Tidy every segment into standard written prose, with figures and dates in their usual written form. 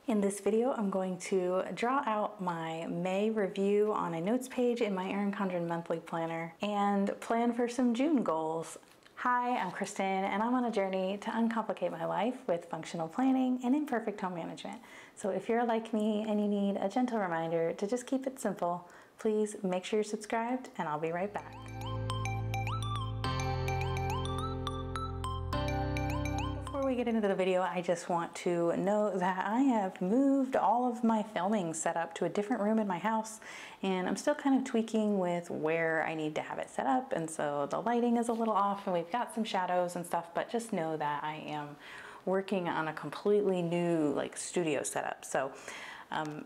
In this video, I'm going to draw out my May review on a notes page in my Erin Condren monthly planner and plan for some June goals. Hi, I'm Kristen, and I'm on a journey to uncomplicate my life with functional planning and imperfect home management. So if you're like me and you need a gentle reminder to just keep it simple, please make sure you're subscribed, and I'll be right back. Before we get into the video, I just want to note that I have moved all of my filming setup to a different room in my house, and I'm still kind of tweaking with where I need to have it set up, and so the lighting is a little off and we've got some shadows and stuff, but just know that I am working on a completely new studio setup. So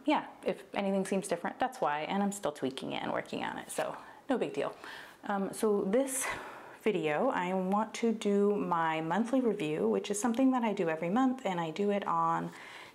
yeah, if anything seems different, that's why, and I'm still tweaking it and working on it, so no big deal. So this video, I want to do my monthly review, which is something that I do every month, and I do it on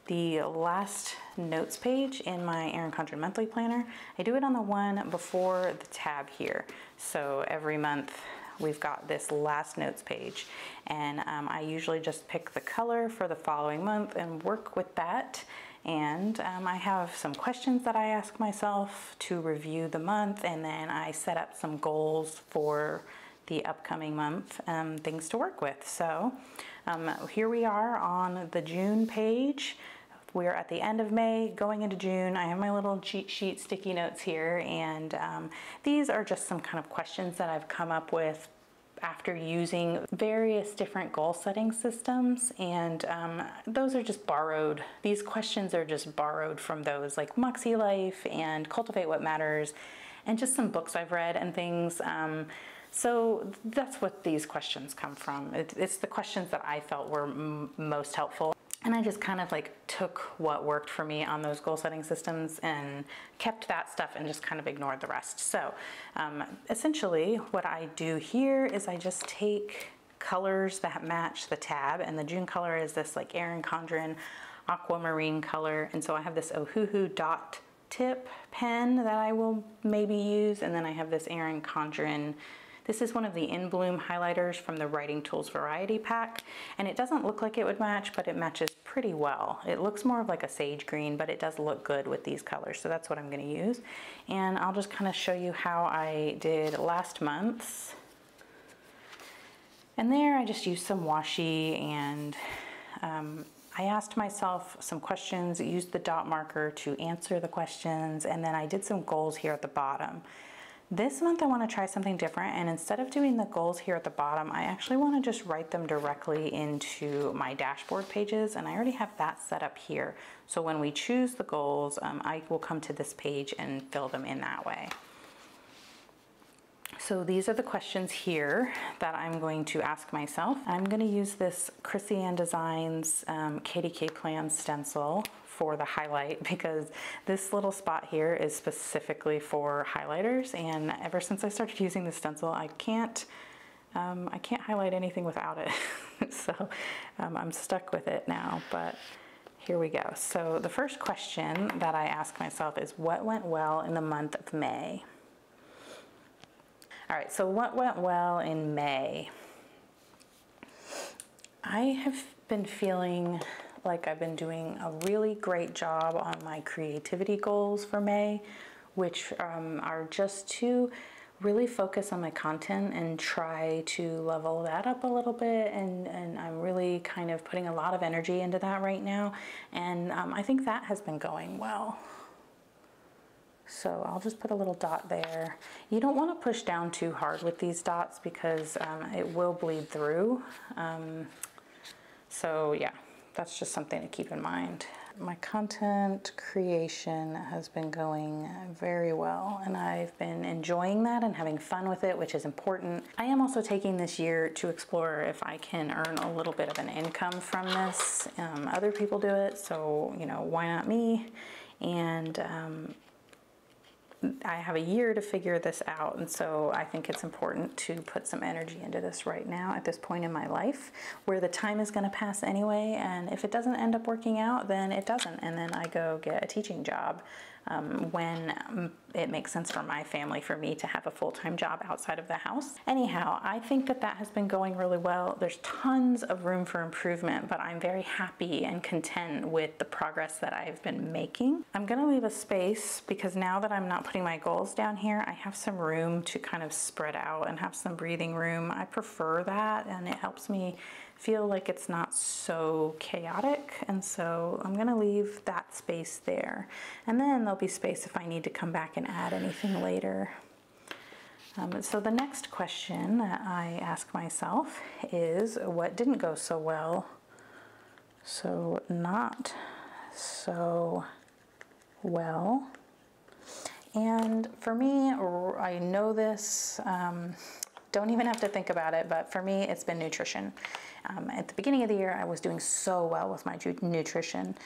the last notes page in my Erin Condren monthly planner. I do it on the one before the tab here. So every month we've got this last notes page, and I usually just pick the color for the following month and work with that. And I have some questions that I ask myself to review the month, and then I set up some goals for the upcoming month, things to work with. So here we are on the June page. We're at the end of May, going into June. I have my little cheat sheet sticky notes here, and these are just some kind of questions that I've come up with after using various different goal setting systems, and those are just borrowed. These questions are just borrowed from those like Moxie Life and Cultivate What Matters, and just some books I've read and things. So that's what these questions come from. It's the questions that I felt were most helpful. And I just kind of took what worked for me on those goal setting systems and kept that stuff and just kind of ignored the rest. So essentially what I do here is I just take colors that match the tab, and the June color is this Erin Condren aquamarine color. And so I have this Ohuhu dot tip pen that I will maybe use, and then I have this Erin Condren. This is one of the In Bloom highlighters from the Writing Tools Variety Pack, and it doesn't look like it would match, but it matches pretty well. It looks more of like a sage green, but it does look good with these colors, so that's what I'm gonna use. And I'll just kind of show you how I did last month's. And there I just used some washi, and I asked myself some questions, used the dot marker to answer the questions, and then I did some goals here at the bottom. This month I want to try something different, and instead of doing the goals here at the bottom, I actually want to just write them directly into my dashboard pages, and I already have that set up here. So when we choose the goals, I will come to this page and fill them in that way. So these are the questions here that I'm going to ask myself. I'm going to use this Chrissy Ann Designs KDK Plan stencil for the highlight, because this little spot here is specifically for highlighters, and ever since I started using the stencil, I can't highlight anything without it. So I'm stuck with it now, but here we go. So the first question that I ask myself is, what went well in the month of May? All right, so what went well in May? I have been feeling like I've been doing a really great job on my creativity goals for May, which are just to really focus on my content and try to level that up a little bit, and I'm really kind of putting a lot of energy into that right now, and I think that has been going well. So I'll just put a little dot there. You don't want to push down too hard with these dots, because it will bleed through. So yeah, that's just something to keep in mind. My content creation has been going very well, and I've been enjoying that and having fun with it, which is important. I am also taking this year to explore if I can earn a little bit of an income from this. Other people do it, so why not me? And I have a year to figure this out, and so I think it's important to put some energy into this right now at this point in my life where the time is going to pass anyway, and if it doesn't end up working out, then it doesn't, and then I go get a teaching job when it makes sense for my family, for me to have a full-time job outside of the house. Anyhow, I think that that has been going really well. There's tons of room for improvement, but I'm very happy and content with the progress that I've been making. I'm gonna leave a space because now that I'm not putting my goals down here, I have some room to kind of spread out and have some breathing room. I prefer that, and it helps me feel like it's not so chaotic, and so I'm gonna leave that space there. And then there'll be space if I need to come back and add anything later. So the next question that I ask myself is, what didn't go so well? So not so well. And for me, I know this, don't even have to think about it, but for me, it's been nutrition. At the beginning of the year, I was doing so well with my nutrition,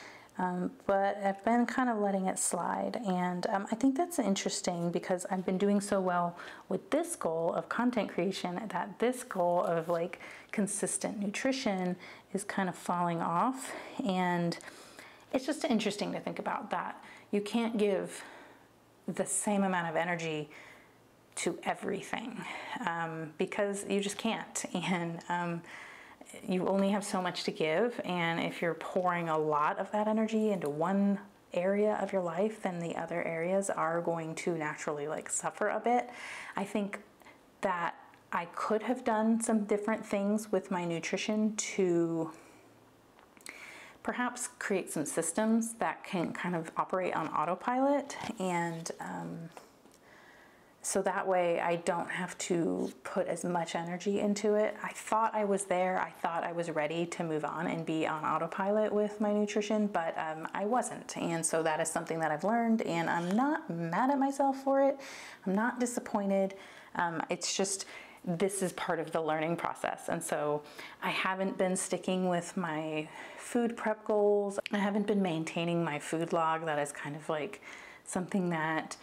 but I've been kind of letting it slide. And I think that's interesting because I've been doing so well with this goal of content creation that this goal of like consistent nutrition is kind of falling off. And it's just interesting to think about that. You can't give the same amount of energy to everything because you just can't. And you only have so much to give, and if you're pouring a lot of that energy into one area of your life, then the other areas are going to naturally like suffer a bit. I think that I could have done some different things with my nutrition to perhaps create some systems that can kind of operate on autopilot, and so that way I don't have to put as much energy into it. I thought I was there. I thought I was ready to move on and be on autopilot with my nutrition, but I wasn't. And so that is something that I've learned, and I'm not mad at myself for it. I'm not disappointed. It's just, this is part of the learning process. And so I haven't been sticking with my food prep goals. I haven't been maintaining my food log. That is kind of like something that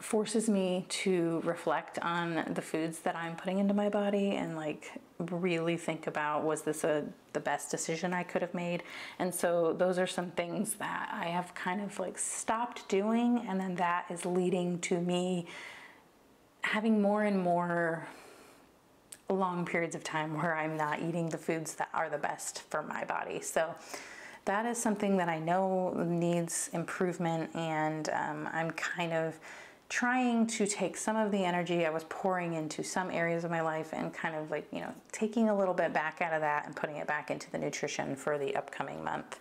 forces me to reflect on the foods that I'm putting into my body and like really think about, was this the best decision I could have made? And so those are some things that I have kind of like stopped doing, and then that is leading to me having more and more long periods of time where I'm not eating the foods that are the best for my body. So that is something that I know needs improvement, and I'm kind of trying to take some of the energy I was pouring into some areas of my life and kind of like, you know, taking a little bit back out of that and putting it back into the nutrition for the upcoming month.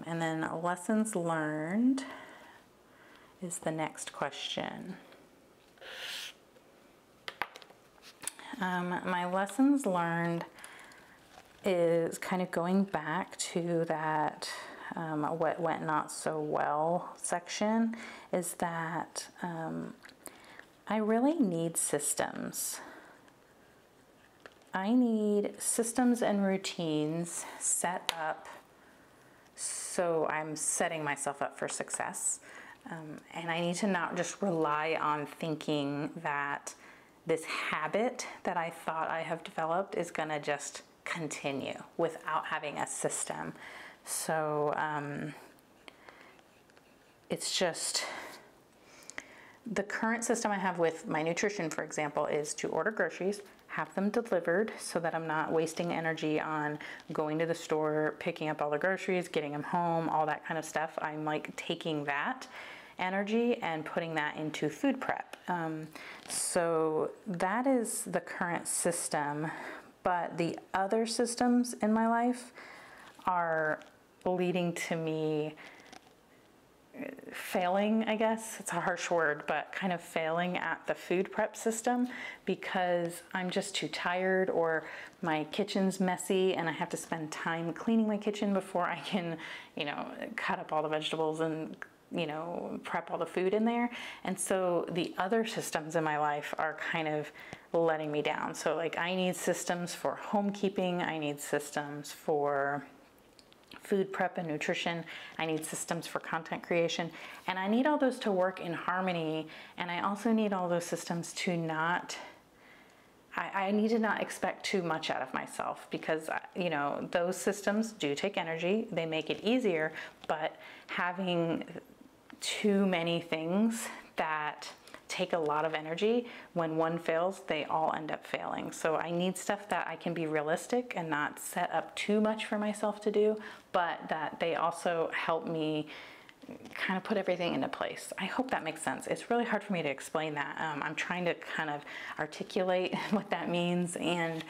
And then lessons learned is the next question. My lessons learned is kind of going back to that what went not so well section, is that I really need systems. I need systems and routines set up so I'm setting myself up for success. And I need to not just rely on thinking that this habit that I thought I have developed is gonna just continue without having a system. So it's just, the current system I have with my nutrition, for example, is to order groceries, have them delivered so that I'm not wasting energy on going to the store, picking up all the groceries, getting them home, all that kind of stuff. I'm like taking that energy and putting that into food prep. So that is the current system, but the other systems in my life are leading to me failing, I guess. It's a harsh word, but kind of failing at the food prep system because I'm just too tired, or my kitchen's messy and I have to spend time cleaning my kitchen before I can, you know, cut up all the vegetables and, you know, prep all the food in there. And so the other systems in my life are kind of letting me down. So like I need systems for homekeeping, I need systems for food prep and nutrition. I need systems for content creation. And I need all those to work in harmony. And I also need all those systems to not, I need to not expect too much out of myself, because, you know, those systems do take energy. They make it easier, but having too many things that take a lot of energy, when one fails, they all end up failing. So I need stuff that I can be realistic and not set up too much for myself to do, but that they also help me kind of put everything into place. I hope that makes sense. It's really hard for me to explain that. I'm trying to kind of articulate what that means, and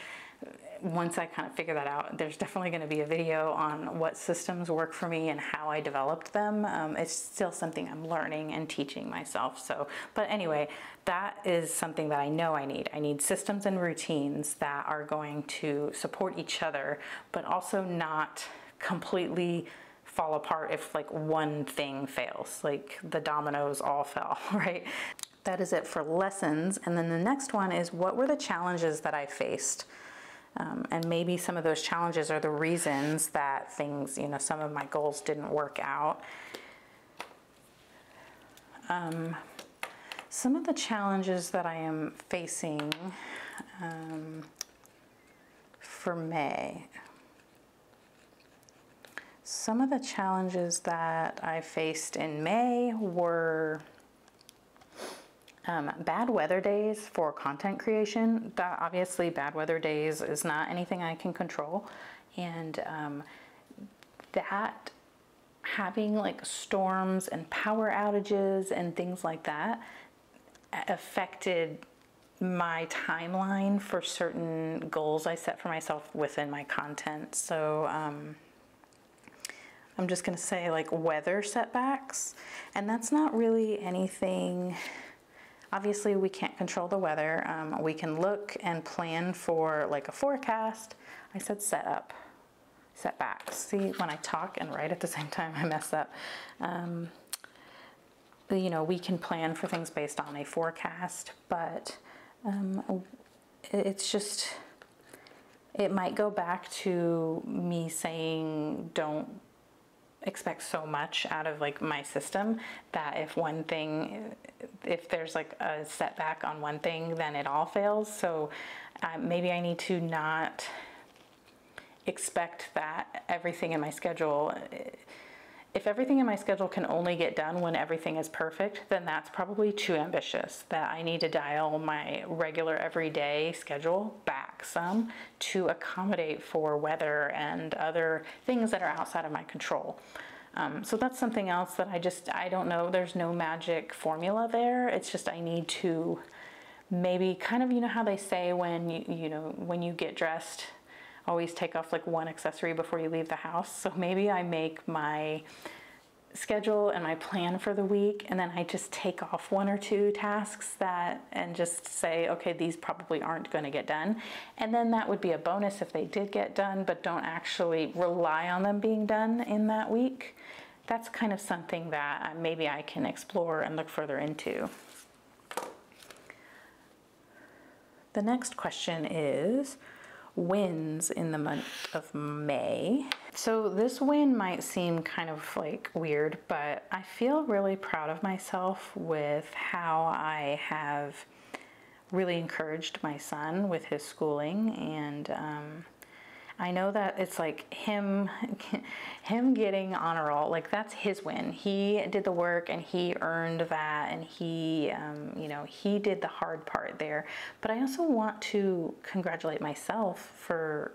once I kind of figure that out, there's definitely going to be a video on what systems work for me and how I developed them. It's still something I'm learning and teaching myself. So, but anyway, that is something that I know I need. I need systems and routines that are going to support each other, but also not completely fall apart if like one thing fails, like the dominoes all fell, right? That is it for lessons. And then the next one is, what were the challenges that I faced? And maybe some of those challenges are the reasons that things, you know, some of my goals didn't work out. Some of the challenges that I am facing for May. Some of the challenges that I faced in May were bad weather days for content creation. That obviously, bad weather days is not anything I can control, and that having like storms and power outages and things like that affected my timeline for certain goals I set for myself within my content. So I'm just gonna say like weather setbacks, and that's not really anything. Obviously, we can't control the weather. We can look and plan for like a forecast. I said setbacks. See, when I talk and write at the same time, I mess up. You know, we can plan for things based on a forecast, but it's just, it might go back to me saying, don't expect so much out of like my system, that if one thing, if there's like a setback on one thing, then it all fails. So maybe I need to not expect that everything in my schedule, if everything in my schedule can only get done when everything is perfect, then that's probably too ambitious. That I need to dial my regular everyday schedule back some to accommodate for weather and other things that are outside of my control. So that's something else that I don't know. There's no magic formula there. It's just I need to maybe kind of, you know how they say when when you get dressed, always take off like one accessory before you leave the house. So maybe I make my schedule and my plan for the week, and then I just take off one or two tasks and just say, okay, these probably aren't going to get done. And then that would be a bonus if they did get done, but don't actually rely on them being done in that week. That's kind of something that maybe I can explore and look further into. The next question is wins in the month of May. So this win might seem kind of like weird, but I feel really proud of myself with how I have really encouraged my son with his schooling, and I know that it's like him getting honor roll, like that's his win. He did the work and he earned that, and he he did the hard part there. But I also want to congratulate myself for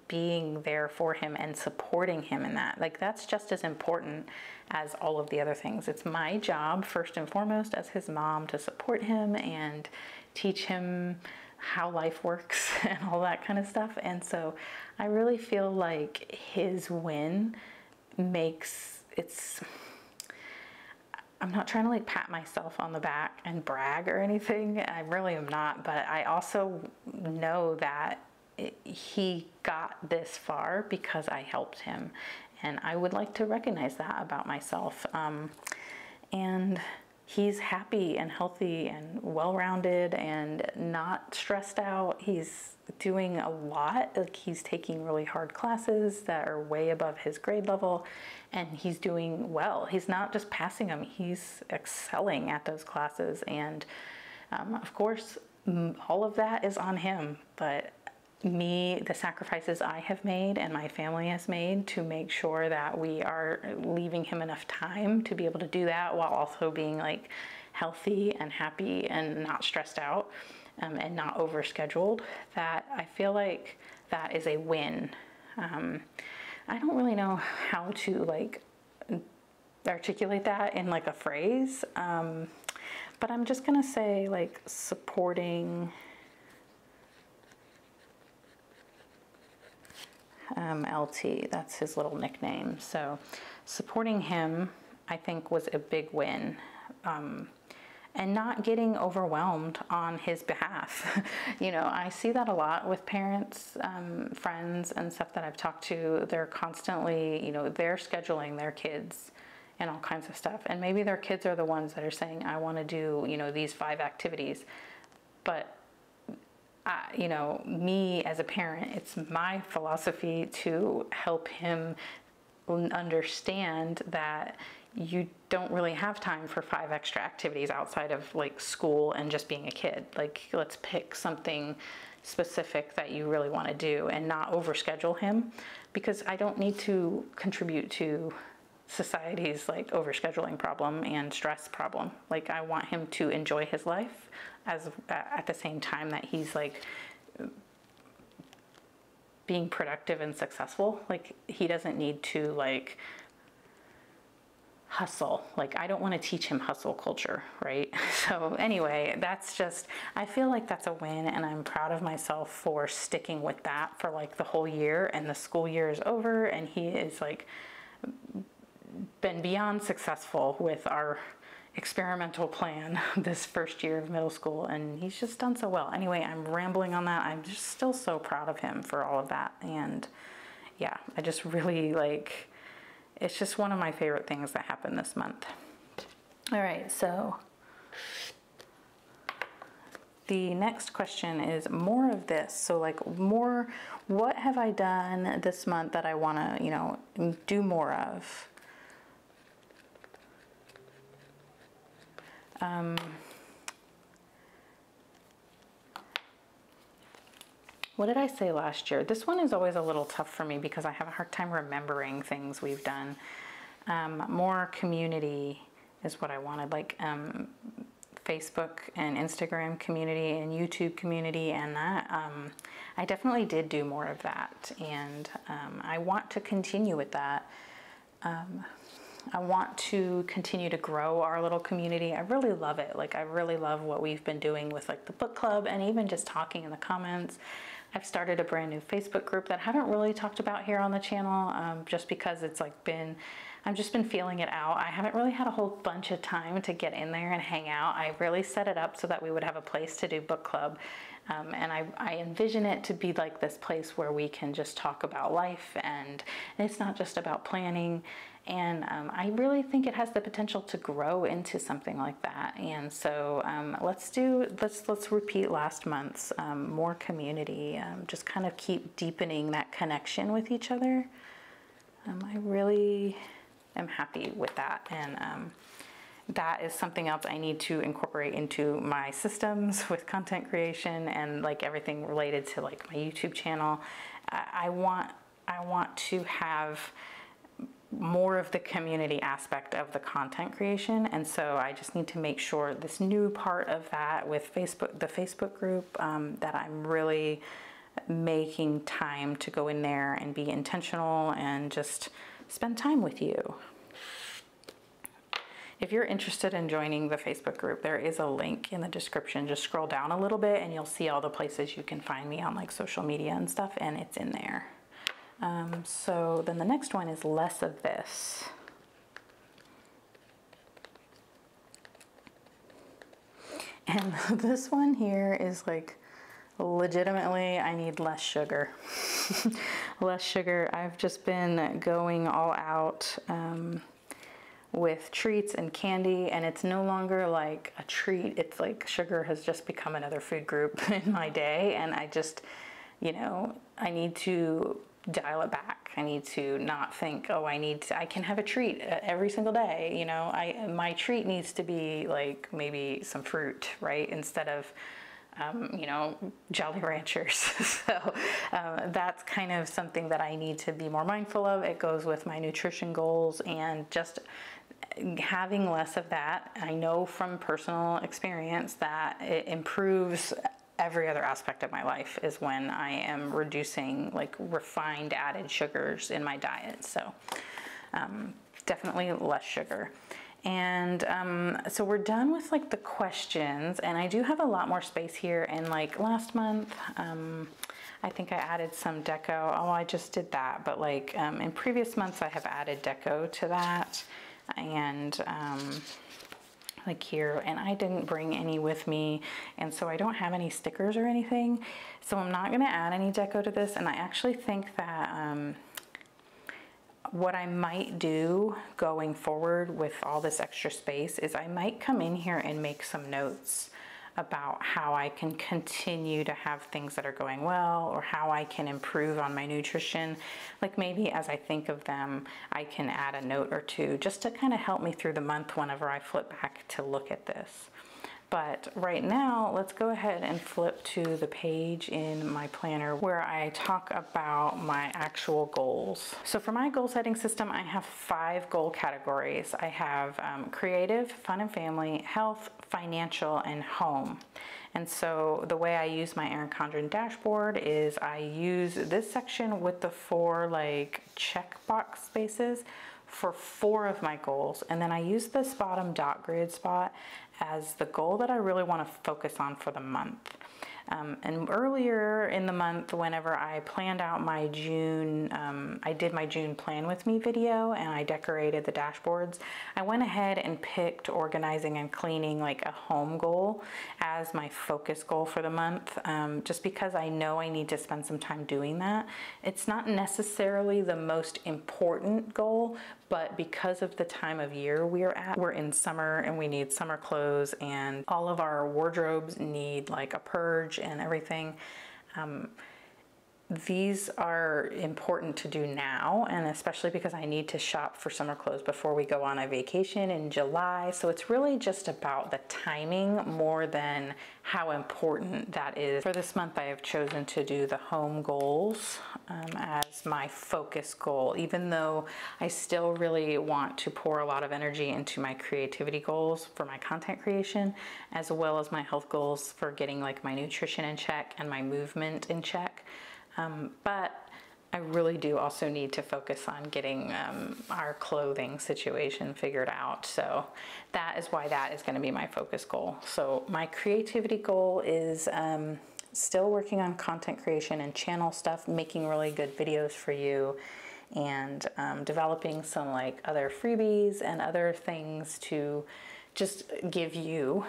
being there for him and supporting him in that. Like that's just as important as all of the other things. It's my job first and foremost as his mom to support him and teach him how life works and all that kind of stuff. And so I really feel like his win makes I'm not trying to like pat myself on the back and brag or anything. I really am not, but I also know that he got this far because I helped him, and I would like to recognize that about myself. And he's happy and healthy and well-rounded and not stressed out. He's doing a lot. Like, he's taking really hard classes that are way above his grade level, and he's doing well. He's not just passing them, he's excelling at those classes. And of course, all of that is on him, but the sacrifices I have made and my family has made to make sure that we are leaving him enough time to be able to do that while also being like healthy and happy and not stressed out, and not overscheduled, that I feel like that is a win. I don't really know how to like articulate that in like a phrase, but I'm just gonna say like supporting LT, that's his little nickname. So supporting him, I think, was a big win. And not getting overwhelmed on his behalf. You know, I see that a lot with parents, friends and stuff that I've talked to. They're constantly, you know, they're scheduling their kids and all kinds of stuff. And maybe their kids are the ones that are saying, I want to do, you know, these 5 activities. But you know, me as a parent, it's my philosophy to help him understand that you don't really have time for 5 extra activities outside of like school and just being a kid. Like, let's pick something specific that you really want to do and not overschedule him, because I don't need to contribute to society's like overscheduling problem and stress problem. Like, I want him to enjoy his life at the same time that he's like being productive and successful. Like, he doesn't need to like hustle. Like, I don't want to teach him hustle culture, right? So anyway, that's just, I feel like that's a win, and I'm proud of myself for sticking with that for like the whole year, and the school year is over, and he is like been beyond successful with our experimental plan this first year of middle school, and he's just done so well. Anyway, I'm rambling on that. I'm just still so proud of him for all of that. And yeah, I just really like, it's just one of my favorite things that happened this month. All right, so the next question is more of this. So like more, what have I done this month that I want to, you know, do more of? What did I say last year? This one is always a little tough for me because I have a hard time remembering things we've done. More community is what I wanted, like Facebook and Instagram community and YouTube community, and that I definitely did do more of that, and I want to continue with that. I want to continue to grow our little community. I really love it. Like, I really love what we've been doing with like the book club and even just talking in the comments. I've started a brand new Facebook group that I haven't really talked about here on the channel, just because it's like I've just been feeling it out. I haven't really had a whole bunch of time to get in there and hang out. I really set it up so that we would have a place to do book club. And I envision it to be like this place where we can just talk about life, and it's not just about planning. And I really think it has the potential to grow into something like that. And so let's repeat last month's more community, just kind of keep deepening that connection with each other. I really am happy with that, and that is something else I need to incorporate into my systems with content creation and like everything related to like my YouTube channel. I want to have more of the community aspect of the content creation, and so I just need to make sure this new part of that with Facebook, the Facebook group, that I'm really making time to go in there and be intentional and just spend time with you. If you're interested in joining the Facebook group, there is a link in the description. Just scroll down a little bit and you'll see all the places you can find me on like social media and stuff, and it's in there. So then the next one is less of this. And this one here is like, legitimately, I need less sugar. Less sugar. I've just been going all out with treats and candy, and it's no longer like a treat. It's like sugar has just become another food group in my day, and I just, you know, I need to dial it back. I need to not think, oh, I can have a treat every single day. You know, my treat needs to be like maybe some fruit, right? Instead of, you know, Jolly Ranchers. So that's kind of something that I need to be more mindful of. It goes with my nutrition goals, and just having less of that, I know from personal experience that it improves every other aspect of my life is when I am reducing like refined added sugars in my diet. So definitely less sugar. And so we're done with like the questions, and I do have a lot more space here. And like last month, I think I added some deco. Oh, I just did that. But like in previous months, I have added deco to that. And like here, and I didn't bring any with me, and so I don't have any stickers or anything, so I'm not going to add any deco to this. And I actually think that what I might do going forward with all this extra space is I might come in here and make some notes about how I can continue to have things that are going well, or how I can improve on my nutrition. Like maybe as I think of them, I can add a note or two just to kind of help me through the month whenever I flip back to look at this. But right now, let's go ahead and flip to the page in my planner where I talk about my actual goals. So for my goal setting system, I have 5 goal categories. I have creative, fun and family, health, financial, and home. And so the way I use my Erin Condren dashboard is I use this section with the 4 like checkbox spaces for 4 of my goals. And then I use this bottom dot grid spot as the goal that I really want to focus on for the month. And earlier in the month, whenever I planned out my June, I did my June plan with me video and I decorated the dashboards. I went ahead and picked organizing and cleaning like a home goal as my focus goal for the month, just because I know I need to spend some time doing that. It's not necessarily the most important goal, but because of the time of year we're in summer and we need summer clothes, and all of our wardrobes need like a purge and everything. These are important to do now, and especially because I need to shop for summer clothes before we go on a vacation in July. So it's really just about the timing more than how important that is. For this month, I have chosen to do the home goals as my focus goal, even though I still really want to pour a lot of energy into my creativity goals for my content creation, as well as my health goals for getting like my nutrition in check and my movement in check. But I really do also need to focus on getting our clothing situation figured out. So that is why that is going to be my focus goal. So my creativity goal is still working on content creation and channel stuff, making really good videos for you, and developing some like other freebies and other things to just give you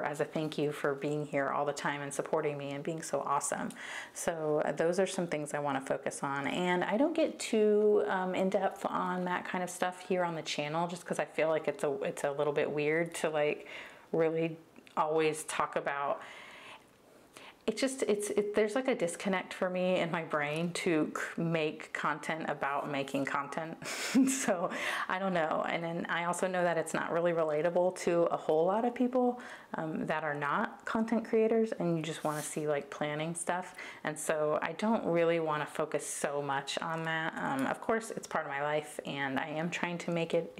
as a thank you for being here all the time and supporting me and being so awesome. So those are some things I want to focus on, and I don't get too in depth on that kind of stuff here on the channel, just because I feel like it's a little bit weird to like really always talk about. There's like a disconnect for me in my brain to make content about making content. So I don't know. And then I also know that it's not really relatable to a whole lot of people that are not content creators, and you just want to see like planning stuff. And so I don't really want to focus so much on that. Of course, it's part of my life, and I am trying to make it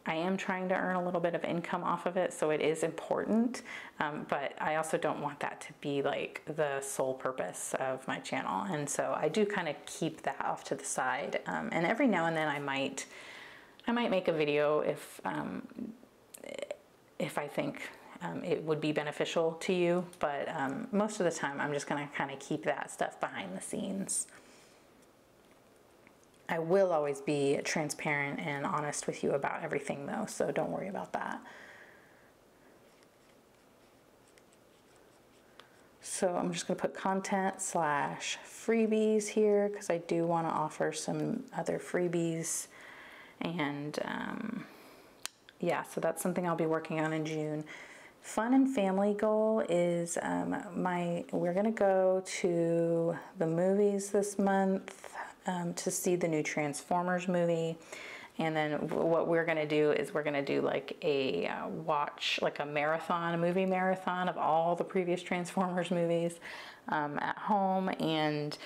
I am trying to earn a little bit of income off of it, so it is important, but I also don't want that to be like the sole purpose of my channel. And so I do kind of keep that off to the side, and every now and then I might make a video if I think it would be beneficial to you, but most of the time I'm just going to kind of keep that stuff behind the scenes. I will always be transparent and honest with you about everything though, so don't worry about that. So I'm just going to put content / freebies here because I do want to offer some other freebies. And yeah, so that's something I'll be working on in June. Fun and family goal is we're gonna go to the movies this month to see the new Transformers movie. And then what we're gonna do is we're gonna do like a marathon, a movie marathon of all the previous Transformers movies at home, and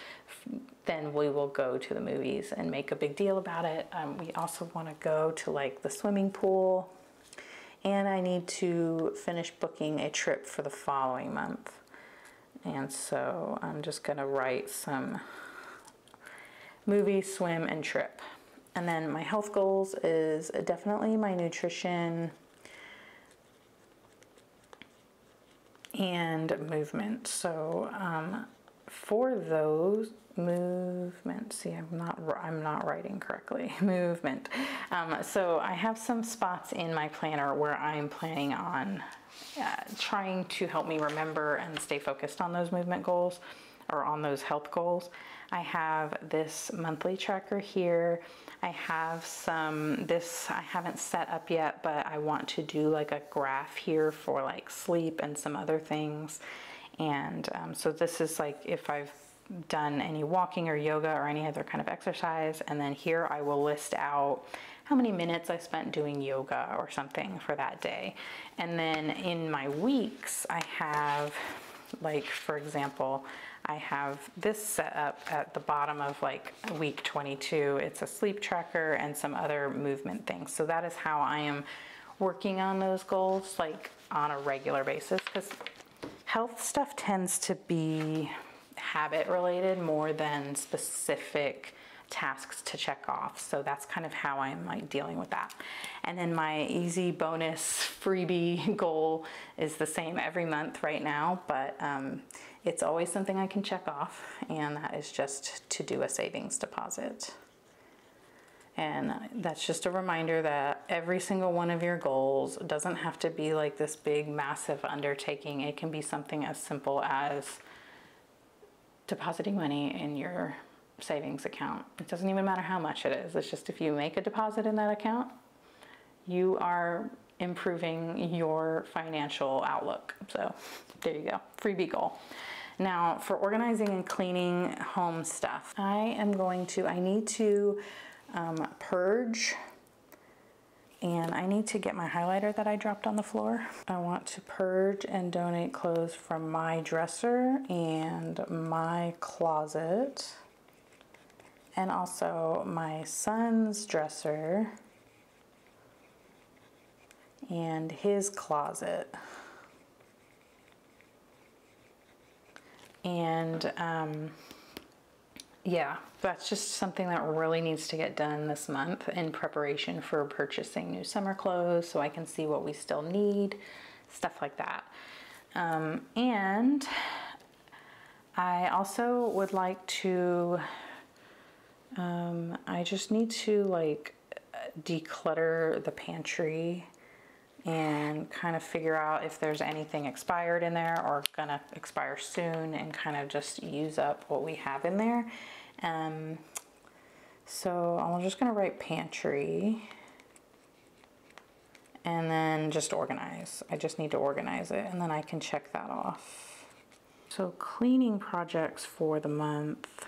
then we will go to the movies and make a big deal about it. We also wanna go to like the swimming pool, and I need to finish booking a trip for the following month. And so I'm just gonna write some movie, swim, and trip. And then my health goals is definitely my nutrition and movement. So for those movements, see, I'm not writing correctly. Movement. So I have some spots in my planner where I'm planning on trying to help me remember and stay focused on those movement goals or on those health goals. I have this monthly tracker here. I have this I haven't set up yet, but I want to do like a graph here for like sleep and some other things. And so this is like if I've done any walking or yoga or any other kind of exercise. And then here I will list out how many minutes I spent doing yoga or something for that day. And then in my weeks, I have, like, for example, I have this set up at the bottom of like week 22. It's a sleep tracker and some other movement things. So that is how I am working on those goals, like on a regular basis, because health stuff tends to be habit related more than specific tasks to check off. So that's kind of how I'm like dealing with that. And then my easy bonus freebie goal is the same every month right now, but it's always something I can check off, and that is just to do a savings deposit. And that's just a reminder that every single one of your goals doesn't have to be like this big, massive undertaking. It can be something as simple as depositing money in your savings account. It doesn't even matter how much it is. It's just if you make a deposit in that account, you are improving your financial outlook. So there you go, freebie goal. Now for organizing and cleaning home stuff, I need to purge, and I need to get my highlighter that I dropped on the floor. I want to purge and donate clothes from my dresser and my closet, and also my son's dresser and his closet. And yeah, that's just something that really needs to get done this month in preparation for purchasing new summer clothes, so I can see what we still need, stuff like that. And I also would like to, I just need to like declutter the pantry and kind of figure out if there's anything expired in there or gonna expire soon, and kind of just use up what we have in there. So I'm just gonna write pantry and then just organize. I just need to organize it, and then I can check that off. So cleaning projects for the month.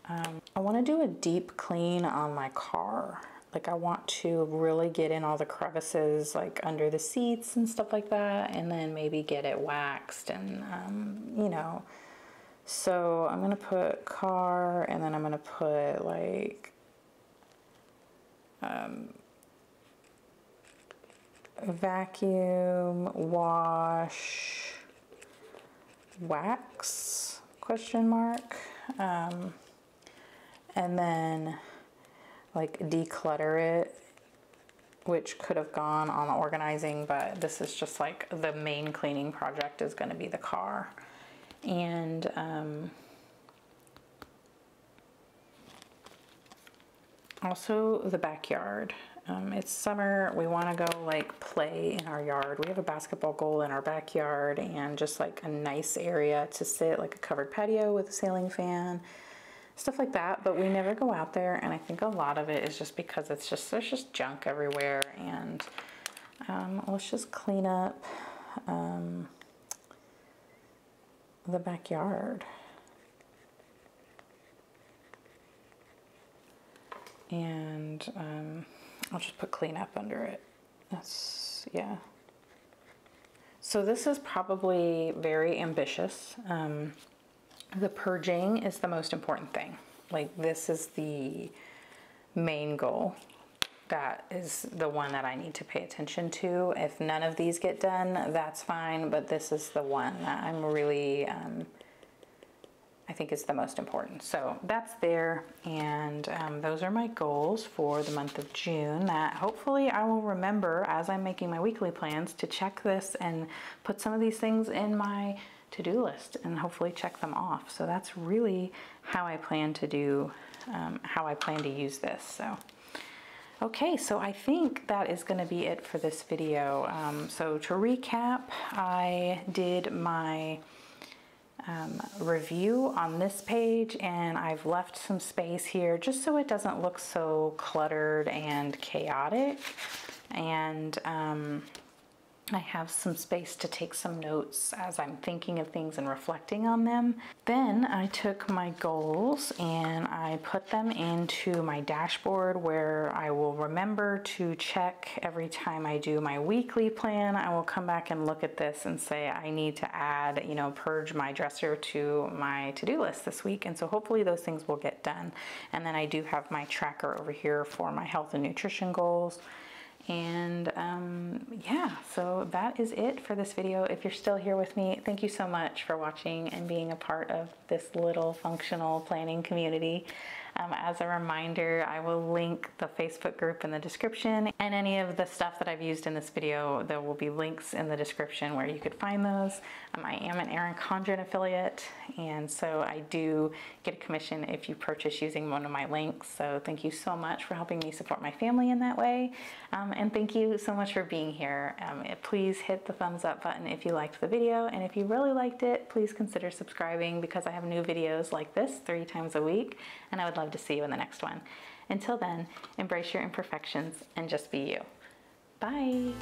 I want to do a deep clean on my car. Like I want to really get in all the crevices, like under the seats and stuff like that, and then maybe get it waxed and, you know. So I'm going to put car, and then I'm going to put like, vacuum, wash, wax, question mark. And then like declutter it, which could have gone on the organizing, but this is just like the main cleaning project is going to be the car. And also the backyard. It's summer, we want to go like play in our yard. We have a basketball goal in our backyard, and just like a nice area to sit, like a covered patio with a ceiling fan. stuff like that, but we never go out there, and I think a lot of it is just because there's just junk everywhere, and let's just clean up the backyard. And I'll just put clean up under it. That's, yeah. So this is probably very ambitious. The purging is the most important thing. Like, this is the main goal. That is the one that I need to pay attention to. If none of these get done, that's fine, but this is the one that I'm really, I think is the most important. So that's there, and those are my goals for the month of June that hopefully I will remember as I'm making my weekly plans to check this and put some of these things in my to-do list and hopefully check them off. So that's really how I plan to do, how I plan to use this. So. Okay, so I think that is going to be it for this video. So to recap, I did my review on this page, and I've left some space here just so it doesn't look so cluttered and chaotic. And I have some space to take some notes as I'm thinking of things and reflecting on them. Then I took my goals and I put them into my dashboard where I will remember to check every time I do my weekly plan. I will come back and look at this and say I need to add, you know, purge my dresser to my to-do list this week. And so hopefully those things will get done. And then I do have my tracker over here for my health and nutrition goals. And yeah, so that is it for this video. If you're still here with me, thank you so much for watching and being a part of this little functional planning community. As a reminder, I will link the Facebook group in the description, and any of the stuff that I've used in this video, there will be links in the description where you could find those. I am an Erin Condren affiliate, and so I do get a commission if you purchase using one of my links. So thank you so much for helping me support my family in that way. And thank you so much for being here. Please hit the thumbs up button if you liked the video, and if you really liked it, please consider subscribing because I have new videos like this 3 times a week, and I would love to see you in the next one. Until then, embrace your imperfections and just be you. Bye.